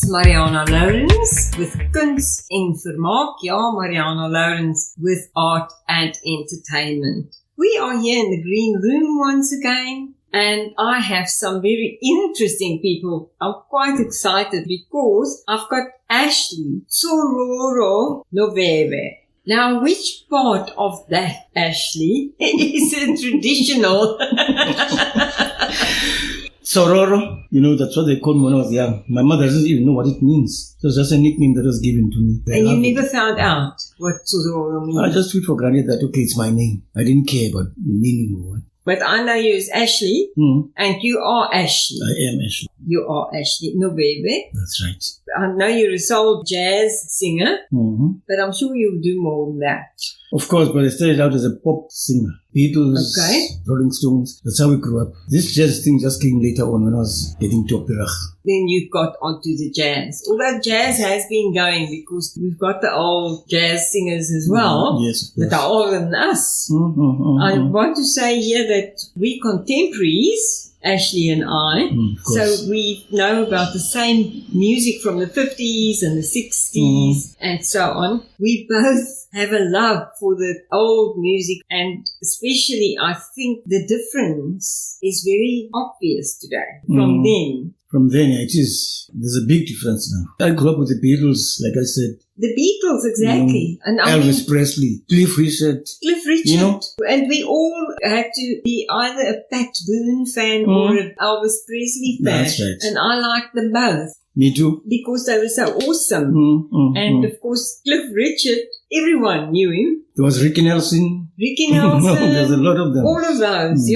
Marianah Lourens with Kuns en Vermaak. Ja, Marianah Lourens with art and entertainment. We are here in the green room once again, and I have some very interesting people. I'm quite excited because I've got Ashley Tsororo Noveve. Now, which part of that, Ashley, is it traditional? Tsororo, that's what they called me when I was young. My mother doesn't even know what it means. It was just a nickname that was given to me. And you never found out what Tsororo means? I just took for granted that, okay, it's my name. I didn't care about the meaning or what. But I know you as Ashley, and you are Ashley. I am Ashley. You are Ashley Noveve. That's right. I know you're a soul jazz singer, but I'm sure you'll do more than that. Of course, but I started out as a pop singer. Beatles, Rolling Stones, that's how we grew up. This jazz thing just came later on when I was getting to opera. Then you got onto the jazz. Although jazz has been going because we've got the old jazz singers as well. Yes, of course. That are older than us. I want to say here that we contemporaries, Ashley and I, so we know about the same music from the 50s and the 60s and so on. We both have a love for the old music, and especially I think the difference is very obvious today from then. From then, it is. There's a big difference now. I grew up with the Beatles, like I said. The Beatles, exactly. And Elvis Presley, Cliff Richard. And we all had to be either a Pat Boone fan or an Elvis Presley fan. That's right. And I liked them both. Me too. Because they were so awesome. And of course, Cliff Richard, everyone knew him. There was Ricky Nelson. There's a lot of them. All of those,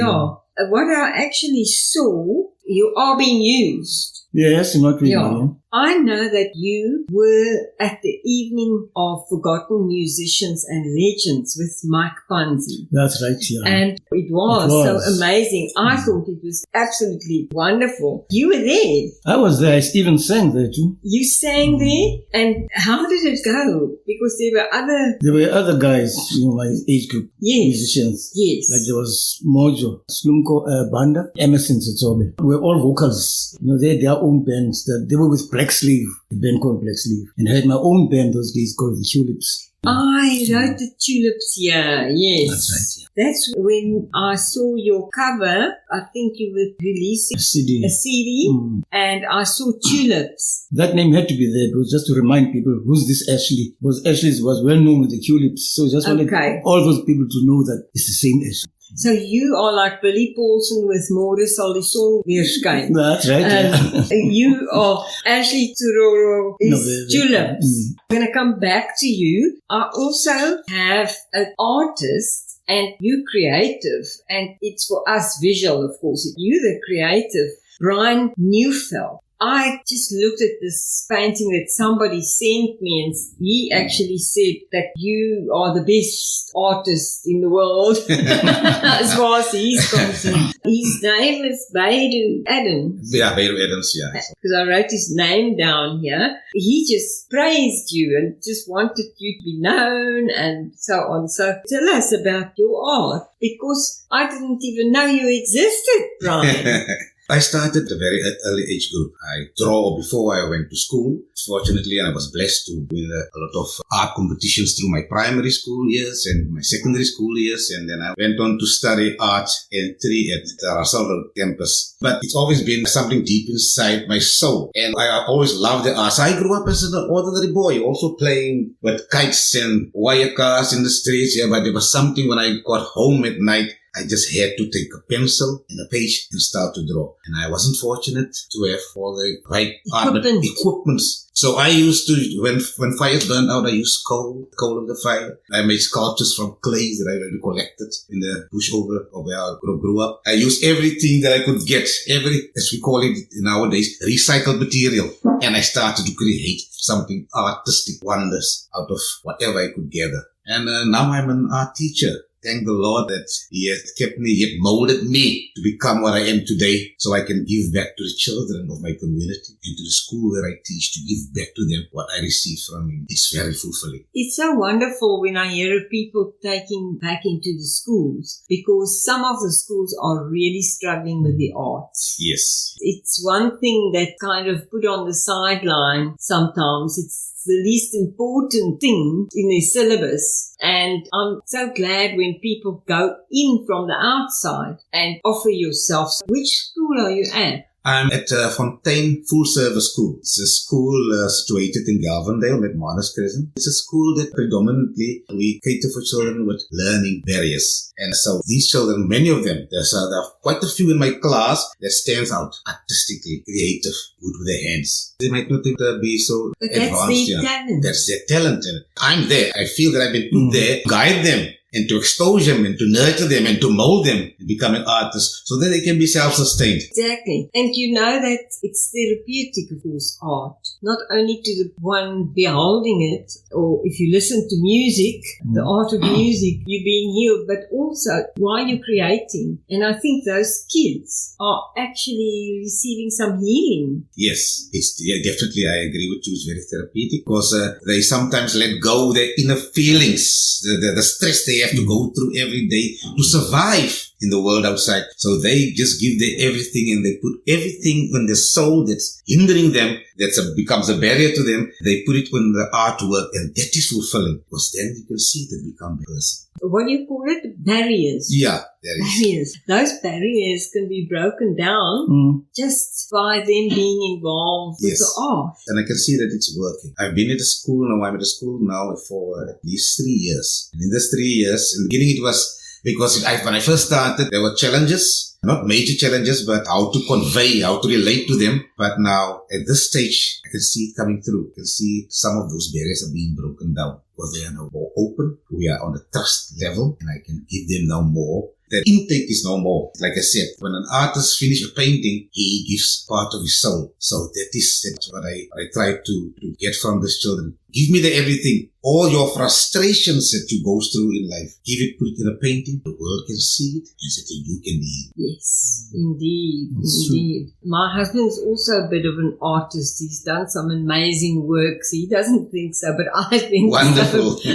What I actually saw, you are being used. Yes, not really. Yeah. I know that you were at the evening of Forgotten Musicians and Legends with Mike Panzi. That's right, yeah. And it was so amazing. I thought it was absolutely wonderful. You were there. I was there. I even sang there too. You sang there? And how did it go? Because there were other guys, my age group. Musicians. Yes. Like there was Mojo, Slumko Banda, Emerson Tsobe. We were all vocals. They had their own bands. They were with Black Sleeve, a band called Black Sleeve. And I had my own band those days called the Tulips. I wrote the Tulips here, yes. That's right, yeah. That's when I saw your cover. I think you were releasing a CD and I saw Tulips. That name had to be there, but just to remind people, who's this Ashley? Because Ashley was well known with the Tulips, so just wanted all those people to know that it's the same Ashley. So you are like Billy Paulson with Môre sal die son weer skyn. That's right. You are Ashley Tsororo is Tulips. I'm going to come back to you. I also have an artist and you creative, and it's for us visual, of course. You the creative, Bryne Newveldt. I just looked at this painting that somebody sent me, and he actually said that you are the best artist in the world as far as he's concerned. His name is Bryne Adams. Yeah, Bryne Adams, yeah. Because I wrote his name down here. He just praised you and just wanted you to be known and so on. So tell us about your art, because I didn't even know you existed, Bryne. I started at a very early age group. I draw before I went to school, fortunately, and I was blessed to win a lot of art competitions through my primary school years and my secondary school years, and then I went on to study art and theory at the Tsororo campus. But it's always been something deep inside my soul, and I always loved the arts. I grew up as an ordinary boy, also playing with kites and wire cars in the streets, but there was something when I got home at night, I just had to take a pencil and a page and start to draw. And I wasn't fortunate to have all the right equipments. So I used to, when fires burned out, I used coal of the fire. I made sculptures from clay that I already collected in the bush over where I grew up. I used everything that I could get, as we call it nowadays, recycled material. And I started to create something artistic wonders out of whatever I could gather. And now I'm an art teacher. thank the Lord that He has kept me, yet molded me to become what I am today, so I can give back to the children of my community and to the school where I teach, to give back to them what I received from Him. It's very fulfilling. It's so wonderful when I hear of people taking back into the schools, because some of the schools are really struggling with the arts. Yes. It's one thing that kind of put on the sideline sometimes. It's the least important thing in their syllabus. And I'm so glad when people go in from the outside and offer yourself. Which school are you at? I'm at Fontaine Full Service School. It's a school situated in Galvandale, McManus Crescent. It's a school that predominantly we cater for children with learning barriers. And so these children, many of them, there are quite a few in my class that stands out artistically, creative, good with their hands. They might not be so but advanced. That's their talent. That's their talent. And I'm there. I feel that I've been put there, guide them, and to expose them, and to nurture them, and to mold them in becoming artists, so that they can be self-sustained. Exactly. And you know that it's therapeutic, of course, art. Not only to the one beholding it, or if you listen to music, the art of music, you're being healed, but also while you're creating. And I think those kids are actually receiving some healing. Yes, definitely, I agree with you. It's very therapeutic, because they sometimes let go their inner feelings, the stress they have to go through every day to survive in the world outside. So they just give their everything, and they put everything on their soul that's hindering them, that becomes a barrier to them. They put it on the artwork, and that is fulfilling, because then you can see that become a person. What do you call it? Barriers. Yeah, there is. Barriers. Those barriers can be broken down just by them being involved with the art. And I can see that it's working. I've been at a school now. I'm at a school now for at least 3 years. And in these 3 years, in the beginning it was because when I first started, there were challenges, not major challenges, but how to convey, how to relate to them. But now, at this stage, I can see it coming through. I can see some of those barriers are being broken down, because they are now more open. We are on a trust level, and I can give them now more. That intake is no more. Like I said, when an artist finishes a painting, he gives part of his soul. So that's what I try to get from these children. Give me the everything. All your frustrations that you go through in life, give it, put it in a painting. The world can see it, and so that you can heal. Yes, indeed, indeed. My husband's also a bit of an artist. He's done some amazing works. He doesn't think so, but I think wonderful. So.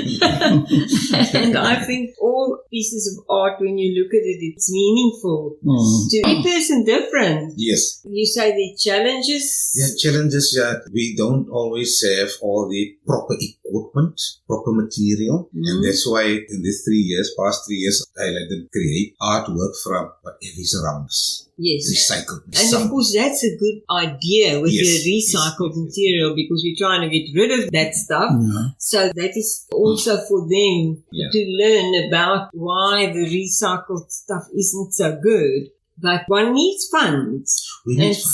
And I think all pieces of art, when you look at it, it's meaningful. To every person different. Yes. You say the challenges? Yeah, challenges. Yeah, we don't always have all the proper equipment, proper material. And that's why in these past 3 years, I let them create artwork from whatever is around us. Yes. Recycled. And of course, that's a good idea with the recycled material, because we're trying to get rid of that stuff. So that is also for them to learn about why the recycled stuff isn't so good. But one needs funds.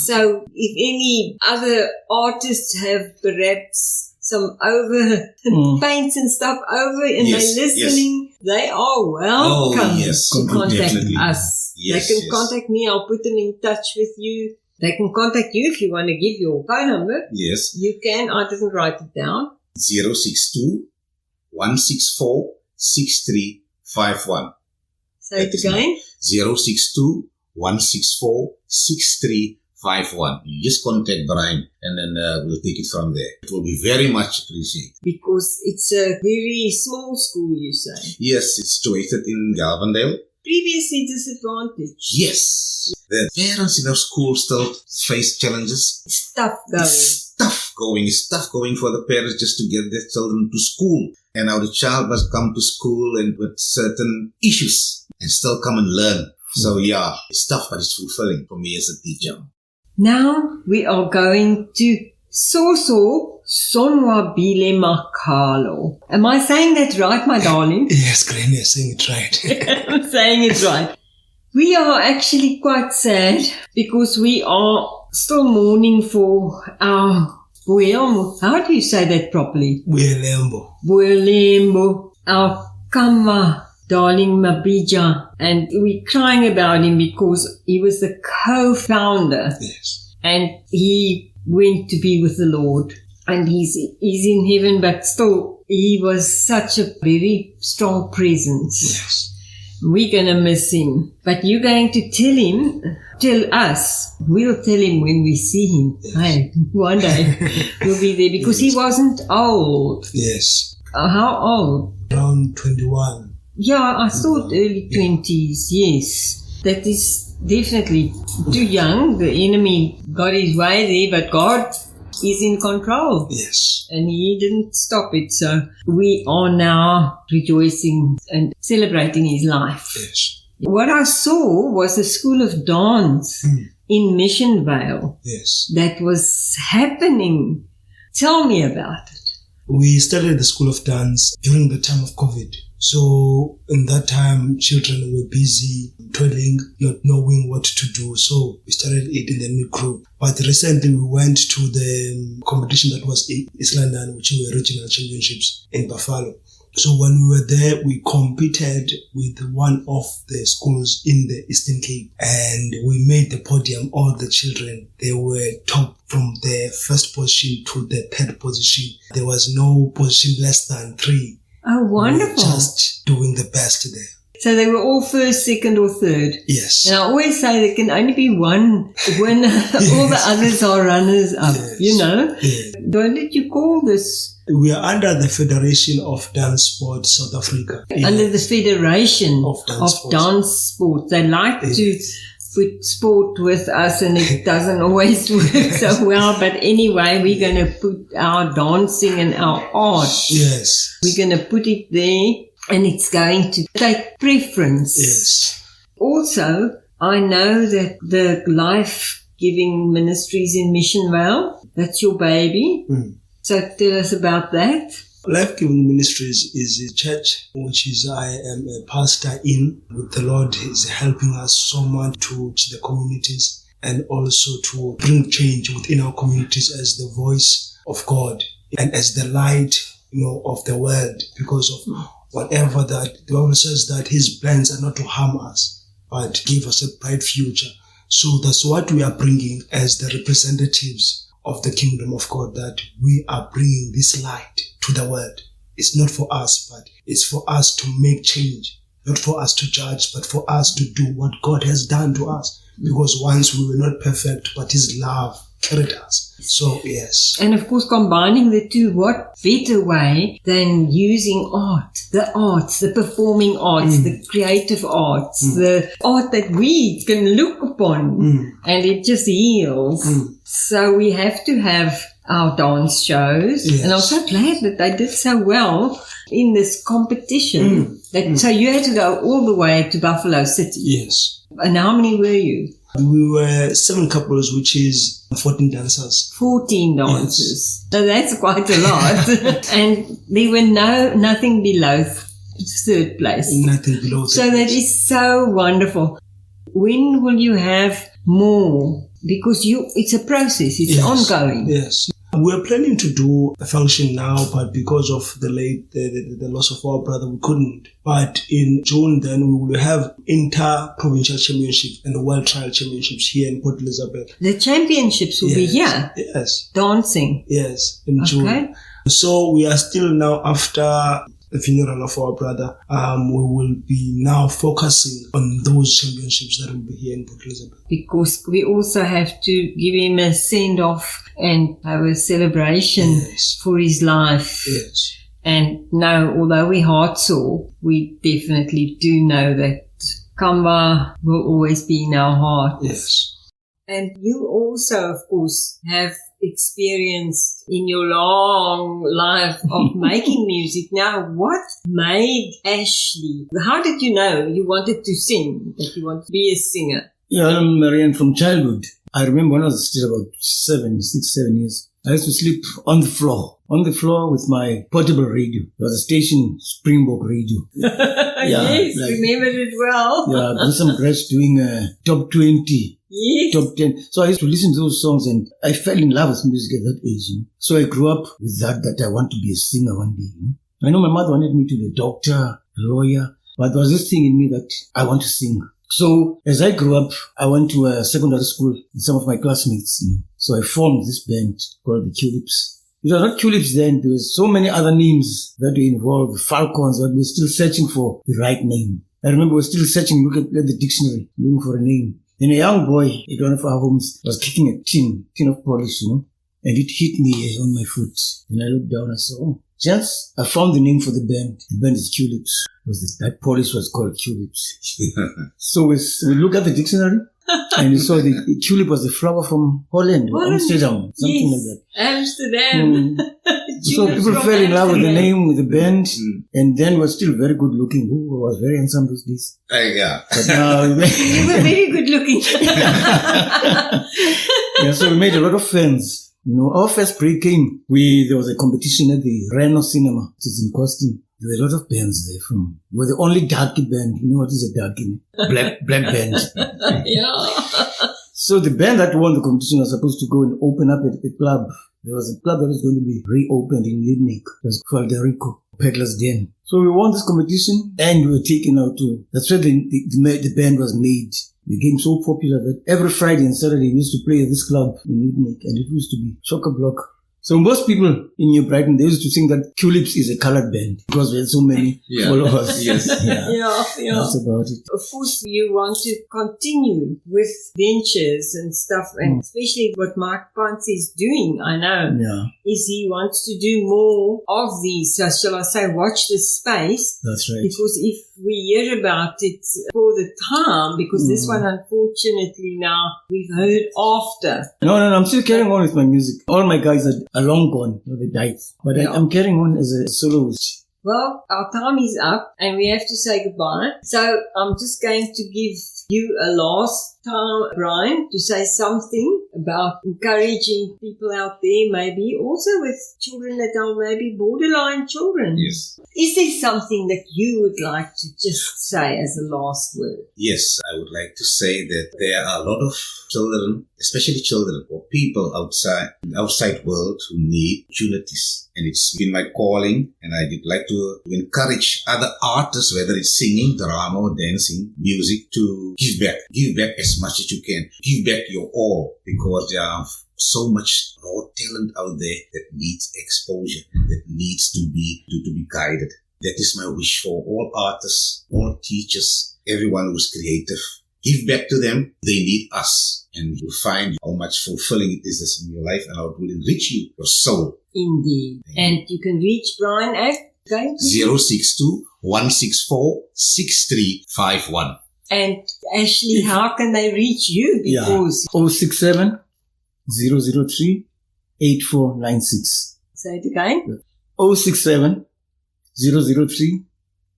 So if any other artists have perhaps some over paints and stuff over, and they're listening, they are welcome to contact us. They can contact me. I'll put them in touch with you. They can contact you if you want to give your phone number. Yes. You can. I didn't write it down. 062-164-6351. Say it again. 062-164-6351. You just contact Bryne, and then we'll take it from there. It will be very much appreciated. Because it's a very small school, you say? Yes, it's situated in Galvandale. Previously disadvantaged. Yes. The parents in our school still face challenges. It's tough going. It's tough going for the parents just to get their children to school. And now the child must come to school and with certain issues and still come and learn. So it's tough, but it's fulfilling for me as a teacher. Now we are going to Soso Sonwabile Makalo. Am I saying that right, my darling? Yes, Glenn, you're saying it right. I'm saying it right. We are actually quite sad because we are still mourning for our Buelmo. How do you say that properly? Buelembo. Our Kama, darling Mabija. And we're crying about him because he was the co-founder. Yes. And he went to be with the Lord. And he's in heaven, but still, he was such a very strong presence. Yes. We're going to miss him. But you're going to tell us. We'll tell him when we see him. Yes. Hey, one day we'll be there because he wasn't old. Yes. How old? Around 21. Yeah, I thought early 20s, yes. That is definitely too young. The enemy got his way there, but God is in control. Yes. And he didn't stop it. So we are now rejoicing and celebrating his life. Yes. What I saw was a school of dance in Missionvale. Yes. That was happening. Tell me about it. We started the school of dance during the time of COVID. So in that time, children were busy toiling, not knowing what to do. So we started it in the new group. But recently we went to the competition that was in East London, which were regional championships in Buffalo. So when we were there, we competed with one of the schools in the Eastern Cape, and we made the podium. All the children, they were top from the first position to the third position. There was no position less than 3. Oh, wonderful. We were just doing the best there. So they were all first, second or third. Yes. And I always say there can only be one winner. All the others are runners up, you know. Yes. What did you call this? We are under the Federation of Dance Sport South Africa. Under the Federation of Dance Sport. They like to put sport with us and it doesn't always work so well. But anyway, we're going to put our dancing and our art. Yes. We're going to put it there and it's going to take preference. Yes. Also, I know that the life-giving ministries in Missionvale, that's your baby. So tell us about that. Life Giving Ministries is a church which is I am a pastor in. The Lord is helping us so much to reach the communities and also to bring change within our communities as the voice of God and as the light, of the world, because of whatever that the Bible says that His plans are not to harm us, but give us a bright future. So that's what we are bringing as the representatives of the kingdom of God, that we are bringing this light to the world. It's not for us, but it's for us to make change, not for us to judge, but for us to do what God has done to us. Because once we were not perfect, but His love carried us. So, yes. And of course, combining the two, what better way than using art, the arts, the performing arts, the creative arts, the art that we can look upon and it just heals. So we have to have our dance shows. Yes. And I'm so glad that they did so well in this competition. So you had to go all the way to Buffalo City. Yes. And how many were you? We were 7 couples, which is 14 dancers. 14 dancers. Yes. So that's quite a lot. And there were nothing below third place. Nothing below third So that is so wonderful. When will you have more? Because it's a process. It's ongoing. Yes. We're planning to do a function now, but because of the loss of our brother, we couldn't. But in June, then we will have inter-provincial championships and the World Trial Championships here in Port Elizabeth. The championships will be here? Yes. Dancing? Yes, in June. So we are still now after the funeral of our brother. We will be now focusing on those championships that will be here in Port Elizabeth. Because we also have to give him a send-off and have a celebration for his life. Yes. And now, although we're heartsore, we definitely do know that Kamba will always be in our hearts. Yes. And you also, of course, have experienced in your long life of making music. Now, what made Ashley? How did you know you wanted to sing, that you wanted to be a singer? Yeah, I'm Marianne from childhood. I remember when I was still about 6, 7 years, I used to sleep on the floor with my portable radio. There was a station, Springbok Radio. Yes, remembered it well. Yeah, there was some grads doing top 20. Yes. Top 10. So I used to listen to those songs and I fell in love with music at that age. So I grew up with that I want to be a singer one day. I know my mother wanted me to be a doctor, a lawyer, but there was this thing in me that I want to sing. So as I grew up, I went to a secondary school with some of my classmates. So I formed this band called the Tulips. It was not Tulips then. There was so many other names that were involved, the Falcons, but we were still searching for the right name. I remember we were still searching, looking at the dictionary, looking for a name. Then a young boy at one of our homes was kicking a tin of polish, and it hit me on my foot. And I looked down, I saw, oh, gents, I found the name for the band. The band is Tulips. That polish was called Tulips. So we look at the dictionary, and we saw the tulip was a flower from Holland, or Amsterdam, something like that. Amsterdam. So people fell in love with the name, with the band, and then were still very good looking. Who was very handsome those days. Yeah. But now You were very good looking. yeah, so we made a lot of friends. Our first break came. There was a competition at the Reno Cinema, which is in Costin. There were a lot of bands there from. We were the only darky band. You know what is a darky? Black band. Yeah. So the band that won the competition was supposed to go and open up at a club. There was a club that was going to be reopened in Lidnik. It was called the Rico Peddler's Den. So we won this competition and we were taken out to. That's where the band was made. We became so popular that every Friday and Saturday we used to play at this club in Lidnik, and it used to be chock-a-block. So most people in New Brighton, they used to think that Tulips is a colored band because we had so many followers. Yes. Yeah. That's about it. Of course, you want to continue with ventures and stuff, and especially what Mark Pants is doing, I know, is he wants to do more of these. So shall I say, watch the space. That's right. Because if we hear about it for the time, because this one, unfortunately, now we've heard after. No, I'm still carrying on with my music. All my guys are long gone. They died. But I'm carrying on as a soloist. Well, our time is up and we have to say goodbye. So I'm just going to give you a last time, Bryne, to say something about encouraging people out there, maybe also with children that are maybe borderline children. Yes. Is there something that you would like to just say as a last word? Yes, I would like to say that there are a lot of children, especially children or people outside world who need opportunities. And it's been my calling, and I would like to encourage other artists, whether it's singing, drama, or dancing, music, to give back as much as you can. Give back your all, because there are so much raw talent out there that needs exposure, that needs to be guided. That is my wish for all artists, all teachers, everyone who's creative. Give back to them. They need us. And you'll find how much fulfilling it is in your life, and how it will enrich you, your soul. Indeed. And you can reach Bryne at 062-164-6351. And Ashley, how can they reach you? Because 067 003 8496. Say it again. 067 003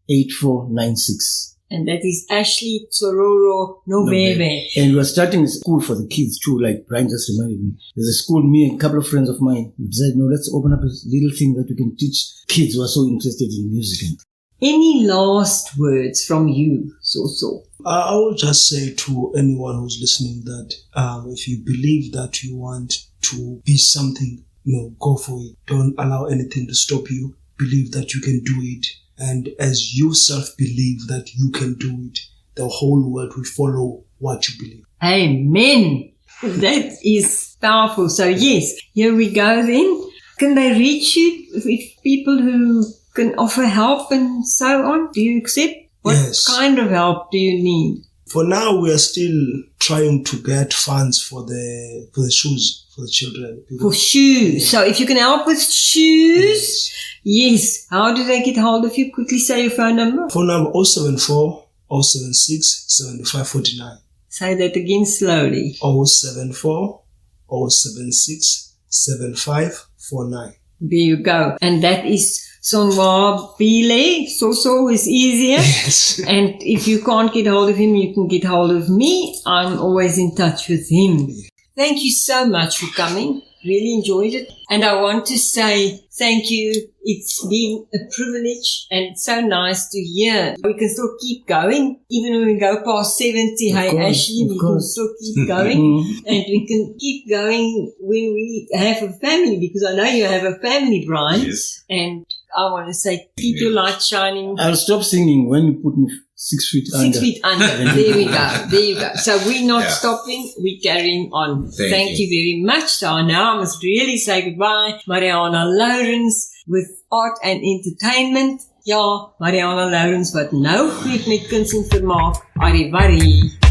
8496. And that is Ashley Tsororo Noveve. And we are starting a school for the kids too, like Bryne just reminded me. There's a school, me and a couple of friends of mine, we decided, let's open up a little thing that we can teach kids who are so interested in music. Any last words from you, So? I will just say to anyone who's listening that if you believe that you want to be something, go for it. Don't allow anything to stop you. Believe that you can do it. And as you self-believe that you can do it, the whole world will follow what you believe. Amen. That is powerful. So yes, here we go then. Can they reach you with people who can offer help and so on? Do you accept? What kind of help do you need? For now, we are still trying to get funds for the shoes for the children. For shoes. So if you can help with shoes, yes. How do they get hold of you? Quickly say your phone number. Phone number 074 076 7549. Say that again slowly. 074 076 7549. There you go. And that is Sonwabile. So is easier. Yes. And if you can't get hold of him, you can get hold of me. I'm always in touch with him. Thank you so much for coming. Really enjoyed it. And I want to say thank you. It's been a privilege and so nice to hear. We can still keep going. Even when we go past 70, Ashley, we can still keep going. And we can keep going when we have a family, because I know you have a family, Bryne. Yes. And I want to say, keep your light shining. I'll stop singing when you put me 6 feet under. 6 feet under. There we go. There you go. So we're not stopping. We're carrying on. Thank you very much. So now I must really say goodbye. Marianah Lourens with Art and Entertainment. Ja, Marianah Lourens wat nou groet met kuns en vermaak, Arrivederci.